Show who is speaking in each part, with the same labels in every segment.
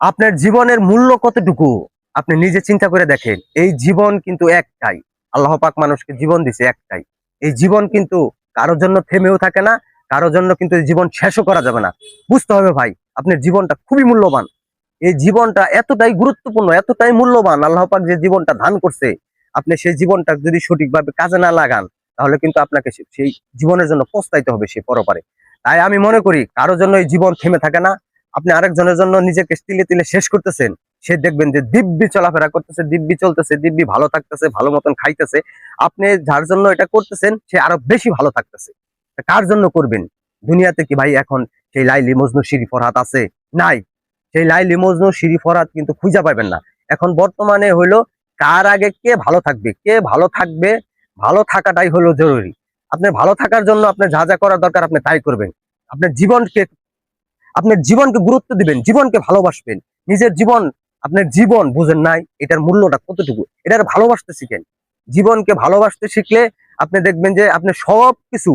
Speaker 1: আপনার জীবনের মূল্য কতটুকু আপনি নিজে চিন্তা করে দেখেন। এই জীবন কিন্তু একটাই। আল্লাহ পাক মানুষকে জীবন দিছে একটাই। এই জীবন কিন্তু কারোর জন্য থেমেও থাকে না, কারোর জন্য কিন্তু এই জীবন শেষও করা যাবে না। বুঝতে হবে ভাই, আপনার জীবনটা খুবই মূল্যবান। এই জীবনটা এতটাই গুরুত্বপূর্ণ, এতটাই মূল্যবান। আল্লাহ পাক যে জীবনটা দান করছে, আপনি সেই জীবনটা যদি সঠিকভাবে কাজে না লাগান, তাহলে কিন্তু আপনাকে সেই জীবনের জন্য পস্তাইতে হবে সে পরপারে। তাই আমি মনে করি কারোর জন্য এই জীবন থেমে থাকে না। আপনি আরেকজনের জন্য নিজেকে তিলে তিলে শেষ করতেছেন, সে দেখবেন যে দিব্যি চলাফেরা করতেছে, দিব্যি চলতেছে, দিব্যি ভালো থাকতেছে, ভালো মতন খাইতেছে। আপনি যার জন্য এটা করতেছেন সে আরো বেশি ভালো থাকতেছে। কার জন্য করবেন? দুনিয়াতে কি ভাই এখন সেই লাইলি মজনু শিরি ফরহাদ আছে? নাই। সেই লাইলি মজনু শিরি ফরহাদ কিন্তু খুঁজে পাবেন না। এখন বর্তমানে হইলো কার আগে কে ভালো থাকবে, কে ভালো থাকবে, ভালো থাকাটাই হলো জরুরি। আপনার ভালো থাকার জন্য আপনার যা যা করা দরকার আপনি তাই করবেন। আপনার জীবনকে আপনার জীবনকে গুরুত্ব দিবেন, জীবনকে ভালোবাসবেন। নিজের জীবন, আপনার জীবন বুঝেন নাই এটার মূল্যটা কতটুকু, এটার ভালোবাসতে শিখেন। জীবনকে ভালোবাসতে শিখলে আপনি দেখবেন যে আপনি সবকিছু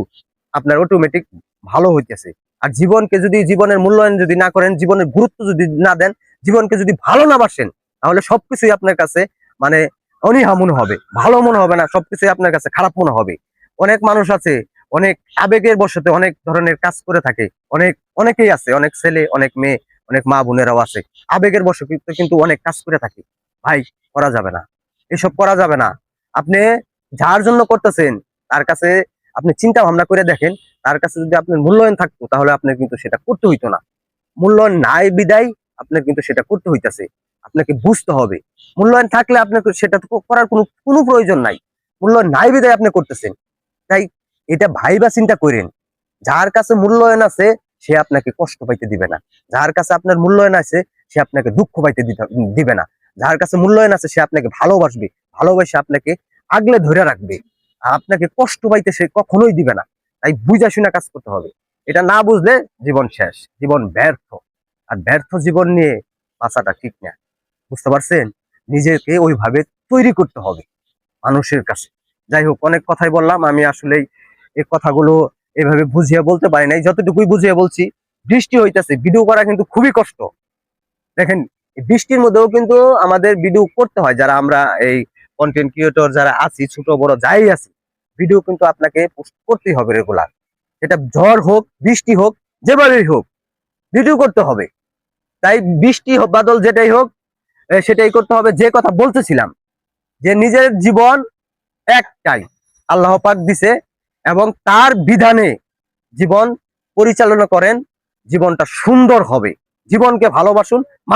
Speaker 1: আপনার অটোমেটিক ভালো হইতেছে। আর জীবনকে যদি, জীবনের মূল্যায়ন যদি না করেন, জীবনের গুরুত্ব যদি না দেন, জীবনকে যদি ভালো না বাসেন, তাহলে সবকিছুই আপনার কাছে মানে অনীহা মনে হবে, ভালো মনে হবে না, সবকিছুই আপনার কাছে খারাপ মনে হবে। অনেক মানুষ আছে অনেক আবেগের বশতে অনেক ধরনের কাজ করে থাকে। অনেকেই আছে, অনেক ছেলে, অনেক মেয়ে, অনেক মা বোনেরাও আছে আবেগের বশে কিন্তু অনেক কাজ করে থাকে। ভাই, করা যাবে না, এসব করা যাবে না। আপনি যার জন্য করতেছেন তার কাছে আপনি চিন্তা ভাবনা করে দেখেন, তার কাছে যদি আপনার মূল্যায়ন থাকতো তাহলে আপনার কিন্তু সেটা করতে হইতো না। মূল্যায়ন নাই বিদায় আপনার কিন্তু সেটা করতে হইতাছে। আপনাকে বুঝতে হবে, মূল্যায়ন থাকলে আপনাকে সেটা তো করার কোনো কোনো প্রয়োজন নাই। মূল্যায়ন নাই বিদায় আপনি করতেছেন। তাই এটা ভাইবা চিন্তা করেন। যার কাছে মূল্যায়ন আছে সে আপনাকে কষ্ট পাইতে দিবে না। যার কাছে আপনার মূল্যায়ন আছে সে আপনাকে দুঃখ পাইতে দিবে না। যার কাছে মূল্যায়ন আছে সে আপনাকে ভালোবাসবে, ভালোবেসে আপনাকে আগলে ধরে রাখবে। আর আপনাকে কষ্ট পাইতে সে কখনোই দিবে না। তাই বুঝা শুনে কাজ করতে হবে। এটা না বুঝলে জীবন শেষ, জীবন ব্যর্থ। আর ব্যর্থ জীবন নিয়ে বাঁচাটা ঠিক না। বুঝতে পারছেন? নিজেকে ওইভাবে তৈরি করতে হবে মানুষের কাছে। যাই হোক, অনেক কথাই বললাম। আমি আসলে এই কথাগুলো এভাবে বুঝিয়ে বলতে পারি নাই, যতটুকুই বুঝিয়ে বলছি। বৃষ্টি হইতেছে, ভিডিও করা কিন্তু খুবই কষ্ট। দেখেন, এই বৃষ্টির মধ্যেও কিন্তু আমাদের ভিডিও করতে হয়। যারা আমরা এই কন্টেন্ট ক্রিয়েটর যারা আছি, ছোট বড় যাই আছি, ভিডিও কিন্তু আপনাকে পোস্ট করতেই হবে রেগুলার। সেটা ঝড় হোক, বৃষ্টি হোক, যেভাবেই হোক, ভিডিও করতে হবে। তাই বৃষ্টি হোক, বাদল যেটাই হোক, সেটাই করতে হবে। যে কথা বলতেছিলাম, যে নিজের জীবন একটাই, আল্লাহ পাক দিছে, এবং তার বিধানে জীবন পরিচালনা করেন। জীবনটা সুন্দর হবে। জীবনকে ভালোবাসুন, মানুষ